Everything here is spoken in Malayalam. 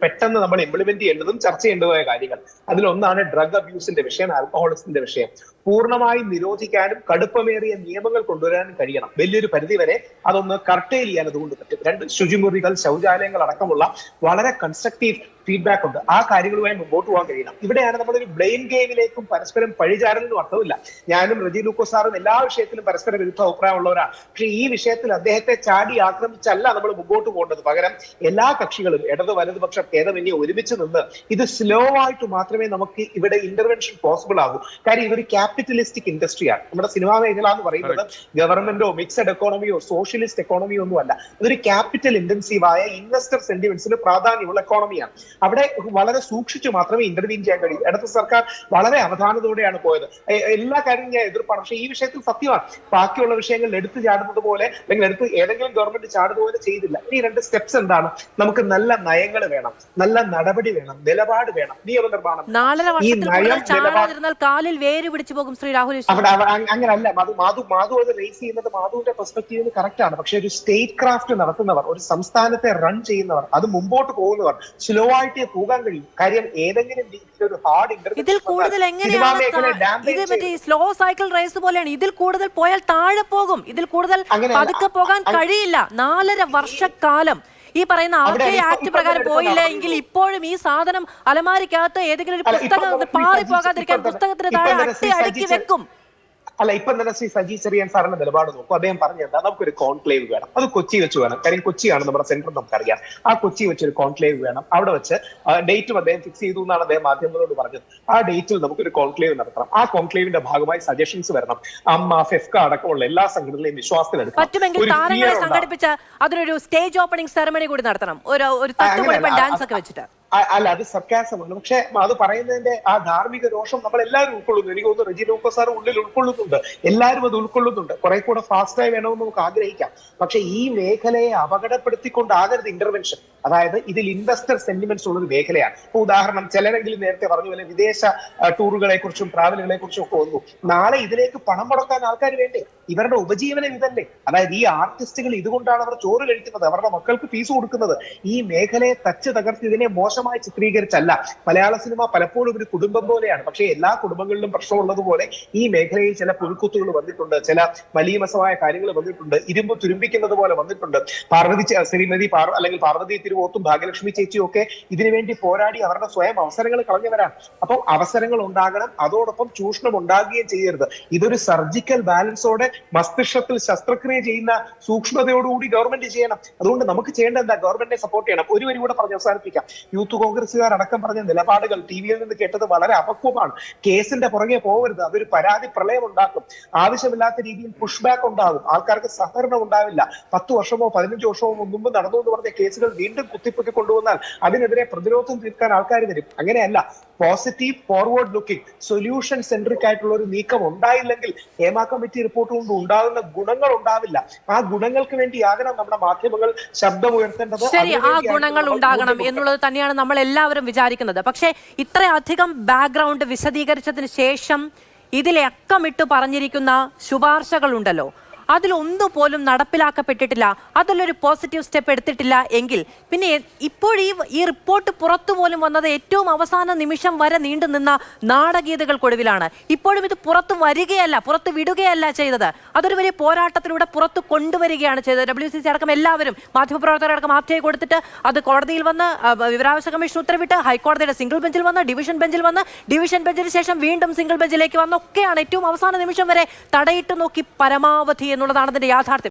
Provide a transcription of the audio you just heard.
പെട്ടെന്ന് നമ്മൾ ഇംപ്ലിമെന്റ് ചെയ്യേണ്ടതും ചർച്ച ചെയ്യേണ്ടതുമായ കാര്യങ്ങൾ. അതിലൊന്നാണ് ഡ്രഗ് അബ്യൂസിന്റെ വിഷയം, ആൽക്കഹോളിസത്തിന്റെ വിഷയം. പൂർണ്ണമായും നിരോധിക്കാനും കടുപ്പമേറിയ നിയമങ്ങൾ കൊണ്ടുവരാനും കഴിയണം. വലിയൊരു പരിധിവരെ അതൊന്ന് കർട്ടൈൽ ചെയ്യാൻ അതുകൊണ്ട് പറ്റും. രണ്ട് ശുചിമുറികൾ, ശൗചാലയങ്ങൾ അടക്കമുള്ള വളരെ കൺസ്ട്രക്റ്റീവ് ഫീഡ്ബാക്ക് ഉണ്ട്. ആ കാര്യങ്ങളുമായി മുമ്പോട്ട് പോകാൻ കഴിയണം. ഇവിടെയാണ് നമ്മളൊരു ബ്ലെയിം ഗെയിമിലേക്കും പരസ്പരം പഴിചാരലിനും അർത്ഥമില്ല. ഞാനും റജി ലൂക്കോസ് സാറും എല്ലാ വിഷയത്തിലും പരസ്പര വിരുദ്ധ അഭിപ്രായമുള്ളവരാണ്. പക്ഷേ ഈ വിഷയത്തിൽ അദ്ദേഹത്തെ ചാടി ആക്രമിച്ചല്ല നമ്മൾ മുമ്പോട്ട് പോകേണ്ടത്. പകരം എല്ലാ കക്ഷികളും ഇടത് വലതുപക്ഷ ഭേദമന്യേ ഒരുമിച്ച് നിന്ന് ഇത് സ്ലോ ആയിട്ട് മാത്രമേ നമുക്ക് ഇവിടെ ഇന്റർവെൻഷൻ പോസിബിൾ ആകൂ. കാര്യം ഇതൊരു ക്യാപിറ്റലിസ്റ്റിക് ഇൻഡസ്ട്രിയാണ്. നമ്മുടെ സിനിമാ മേഖല എന്ന് പറയുന്നത് ഗവൺമെന്റോ മിക്സഡ് എക്കോണമിയോ സോഷ്യലിസ്റ്റ് എക്കോണമിയോ ഒന്നും അല്ല. ഇതൊരു ക്യാപിറ്റൽ ഇന്റൻസീവായ ഇൻവെസ്റ്റർ സെന്റിമെന്റ്സിന് പ്രാധാന്യമുള്ള എക്കോണമിയാണ്. അവിടെ വളരെ സൂക്ഷിച്ചു മാത്രമേ ഇന്റർവീൻ ചെയ്യാൻ കഴിയൂ. ഇടത് സർക്കാർ വളരെ അവധാനതയോടെയാണ് പോയത്. എല്ലാ കാര്യവും ഞാൻ എതിർപ്പാണ്. പക്ഷേ ഈ വിഷയത്തിൽ സത്യമാണ്, ബാക്കിയുള്ള വിഷയങ്ങളിൽ എടുത്തു ചാടുന്നത് പോലെ അല്ലെങ്കിൽ എടുത്ത് ഏതെങ്കിലും ഗവൺമെന്റ് ചാടുന്നത് പോലെ ചെയ്തില്ല. ഈ രണ്ട് സ്റ്റെപ്സ് എന്താണ്? നമുക്ക് നല്ല നയങ്ങൾ വേണം, നല്ല നടപടി വേണം, നിലപാട് വേണം, നിയമനിർമ്മാണം. ഈ നയം കാലിൽ വേര് പിടിച്ചു പോകും. ശ്രീ രാഹുൽ അവിടെ അങ്ങനല്ല. മാധു അത് റേസ് ചെയ്യുന്നത് മാധുവിന്റെ പെർസ്പെക്റ്റീവിന് കറക്റ്റ് ആണ്. പക്ഷെ ഒരു സ്റ്റേറ്റ് ക്രാഫ്റ്റ് നടത്തുന്നവർ, ഒരു സംസ്ഥാനത്തെ റൺ ചെയ്യുന്നവർ, അത് മുമ്പോട്ട് പോകുന്നവർ സ്ലോ ആയിട്ട് പോകാൻ കഴിയും. കാര്യം ഏതെങ്കിലും രീതിയിൽ ഒരു ഹാർഡ് ഇതിൽ കൂടുതൽ എങ്ങനെയാണ് സ്ലോ സൈക്കിൾ റേസ് പോലെയാണ്. ഇതിൽ കൂടുതൽ പോയാൽ താഴെ പോകും. ഇതിൽ കൂടുതൽ പതുക്കെ പോകാൻ കഴിയില്ല. 4.5 വർഷക്കാലം ഈ പറയുന്ന ആർടി ആക്ട് പ്രകാരം പോയില്ല എങ്കിൽ ഇപ്പോഴും ഈ സാധനം അലമാരിക്കകത്ത് ഏതെങ്കിലും ഒരു പുസ്തകം പാറിപ്പോകാതിരിക്കാൻ പുസ്തകത്തിന് താഴെ അടുക്കി വെക്കും. അല്ല, ഇപ്പം തന്നെ ശ്രീ സജി ചെറിയാൻ സാറിന്റെ നിലപാട് നോക്കും. അദ്ദേഹം പറഞ്ഞെന്താ, നമുക്കൊരു കോൺക്ലേവ് വേണം. അത് കൊച്ചി വെച്ച് വേണം. കാര്യം കൊച്ചിയാണ് നമ്മുടെ സെന്റർ, നമുക്കറിയാം. ആ കൊച്ചി വെച്ചൊരു കോൺക്ലേവ് വേണം. അവിടെ വെച്ച് ഡേറ്റും അദ്ദേഹം ഫിക്സ് ചെയ്തു എന്നാണ് അദ്ദേഹം മാധ്യമങ്ങളോട് പറഞ്ഞത്. ആ ഡേറ്റിൽ നമുക്കൊരു കോൺക്ലേവ് നടത്തണം. ആ കോൺക്ലേവിന്റെ ഭാഗമായി സജഷൻസ് വരണം. അമ്മ, ഫെഫ്ക അടക്കമുള്ള എല്ലാ സംഘടനകളെയും വിശ്വാസത്തിലെടുക്കണം. പറ്റുമെങ്കിൽ താരങ്ങളെ സംഘടിപ്പിച്ച അതിനൊരു സ്റ്റേജ് ഓപ്പണിംഗ് സെറമണി കൂടി നടത്തണം. ഒരു ഡാൻസ് ഒക്കെ വെച്ചിട്ട്. അല്ല, അത് സർക്കാസമാണ്. പക്ഷെ അത് പറയുന്നതിന്റെ ആ ധാർമ്മിക രോഷം നമ്മൾ എല്ലാവരും ഉൾക്കൊള്ളുന്നു. എനിക്ക് തോന്നുന്നു റജി ലൂക്കോസ് സാർ ഉള്ളിൽ ഉൾക്കൊള്ളുന്നുണ്ട്. എല്ലാവരും അത് ഉൾക്കൊള്ളുന്നുണ്ട്. കുറെ കൂടെ ഫാസ്റ്റായി വേണമെന്ന് നമുക്ക് ആഗ്രഹിക്കാം. പക്ഷെ ഈ മേഖലയെ അപകടപ്പെടുത്തിക്കൊണ്ടാകരുത് ഇന്റർവെൻഷൻ. അതായത് ഇതിൽ ഇൻവെസ്റ്റർ സെന്റിമെന്റ്സ് ഉള്ളൊരു മേഖലയാണ്. ഇപ്പൊ ഉദാഹരണം, ചിലരെങ്കിലും നേരത്തെ പറഞ്ഞ പോലെ വിദേശ ടൂറുകളെ കുറിച്ചും ട്രാവലുകളെ കുറിച്ചും ഒക്കെ വന്നു. നാളെ ഇതിലേക്ക് പണം മുടക്കാൻ ആൾക്കാർ വേണ്ടേ? ഇവരുടെ ഉപജീവനം ഇതല്ലേ? അതായത് ഈ ആർട്ടിസ്റ്റുകൾ ഇതുകൊണ്ടാണ് അവർ ചോറ് കഴിക്കുന്നത്, അവരുടെ മക്കൾക്ക് ഫീസ് കൊടുക്കുന്നത്. ഈ മേഖലയെ തച്ച് തകർത്ത് ഇതിനെ മോശമായി ചിത്രീകരിച്ചല്ല. മലയാള സിനിമ പലപ്പോഴും ഒരു കുടുംബം പോലെയാണ്. പക്ഷേ എല്ലാ കുടുംബങ്ങളിലും പ്രശ്നമുള്ളതുപോലെ ഈ മേഖലയിൽ ചില പുഴുക്കുത്തുകൾ വന്നിട്ടുണ്ട്, ചില മലീമസമായ കാര്യങ്ങൾ വന്നിട്ടുണ്ട്, ഇരുമ്പ് തുരുമ്പിക്കുന്നത് പോലെ വന്നിട്ടുണ്ട്. ശ്രീമതി അല്ലെങ്കിൽ പാർവതി തിരുവോത്തും ഭാഗ്യലക്ഷ്മി ചേച്ചിയും ഒക്കെ ഇതിനുവേണ്ടി പോരാടി അവരുടെ സ്വയം അവസരങ്ങൾ കളഞ്ഞവരാണ്. അപ്പം അവസരങ്ങൾ ഉണ്ടാകണം, അതോടൊപ്പം ചൂഷണം ഉണ്ടാകുകയും ചെയ്യരുത്. ഇതൊരു സർജിക്കൽ ബാലൻസോടെ മസ്തിഷ്കത്തിൽ ശസ്ത്രക്രിയ ചെയ്യുന്ന സൂക്ഷ്മതയോടുകൂടി ഗവൺമെന്റ് ചെയ്യണം. അതുകൊണ്ട് നമുക്ക് ചെയ്യേണ്ട എന്താ? ഗവൺമെന്റിനെ സപ്പോർട്ട് ചെയ്യണം. ഒരു വരി കൂടെ പറഞ്ഞ് അവസാനിപ്പിക്കാം. യൂത്ത് കോൺഗ്രസുകാർ അടക്കം പറഞ്ഞ നിലപാടുകൾ ടിവിയിൽ നിന്ന് കേട്ടത് വളരെ അപക്വമാണ്. കേസിന്റെ പുറകെ പോകരുത്, അതൊരു പരാതി പ്രളയം ഉണ്ടാക്കും. ആവശ്യമില്ലാത്ത രീതിയിൽ പുഷ് ബാക്ക് ഉണ്ടാകും. ആൾക്കാർക്ക് സഹകരണം ഉണ്ടാവില്ല. 10 വർഷമോ 15 വർഷമോ മുമ്പ് നടന്നു എന്ന് പറഞ്ഞ കേസുകൾ വീണ്ടും കുത്തിപ്പൊക്കി കൊണ്ടുവന്നാൽ അതിനെതിരെ പ്രതിരോധം തീർക്കാൻ ആൾക്കാർ വരും. അങ്ങനെയല്ല. Positive, forward looking, solution centric ആയിട്ടുള്ള ഒരു നീക്കം ഉണ്ടായില്ലെങ്കിൽ ഹേമ കമ്മിറ്റി റിപ്പോർട്ട് കൊണ്ട് ഉണ്ടാകുന്ന ഗുണങ്ങൾ ഉണ്ടാവില്ല. ആ ഗുണങ്ങൾക്ക് വേണ്ടിയാകണം നമ്മുടെ മാധ്യമങ്ങൾ ശബ്ദമുയർത്തേണ്ടത്. ശരി, ആ ഗുണങ്ങൾ ഉണ്ടാകണം എന്നുള്ളത് തന്നെയാണ് നമ്മൾ എല്ലാവരും വിചാരിക്കുന്നത്. പക്ഷേ ഇത്രയധികം ബാക്ക്ഗ്രൗണ്ട് വിശദീകരിച്ചതിന് ശേഷം ഇതിലെ അക്കമിട്ട് പറഞ്ഞിരിക്കുന്ന ശുപാർശകളുണ്ടല്ലോ, അതിലൊന്നുപോലും നടപ്പിലാക്കപ്പെട്ടിട്ടില്ല. അതിലൊരു പോസിറ്റീവ് സ്റ്റെപ്പ് എടുത്തിട്ടില്ല എങ്കിൽ പിന്നെ ഈ റിപ്പോർട്ട് പുറത്തു പോലും വന്നത് ഏറ്റവും അവസാന നിമിഷം വരെ നീണ്ടു നിന്ന നാടകീയതകൾക്കൊടുവിലാണ്. ഇപ്പോഴും ഇത് പുറത്തു വരികയല്ല, പുറത്തു വിടുകയല്ല ചെയ്തത്. അതൊരു വലിയ പോരാട്ടത്തിലൂടെ പുറത്തു കൊണ്ടുവരികയാണ് ചെയ്തത്. WCC അടക്കം എല്ലാവരും, മാധ്യമപ്രവർത്തകരടക്കം ആപ്തയെ കൊടുത്തിട്ട് അത് കോടതിയിൽ വന്ന് വിവരാവകാശ കമ്മീഷൻ ഉത്തരവിട്ട് ഹൈക്കോടതിയുടെ സിംഗിൾ ബെഞ്ചിൽ വന്ന് ഡിവിഷൻ ബെഞ്ചിൽ വന്ന് ഡിവിഷൻ ബെഞ്ചിന് ശേഷം വീണ്ടും സിംഗിൾ ബെഞ്ചിലേക്ക് വന്നൊക്കെയാണ് ഏറ്റവും അവസാന നിമിഷം വരെ തടയിട്ട് നോക്കി പരമാവധി എന്നുള്ളതാണ് അതിന്റെ യാഥാർത്ഥ്യം.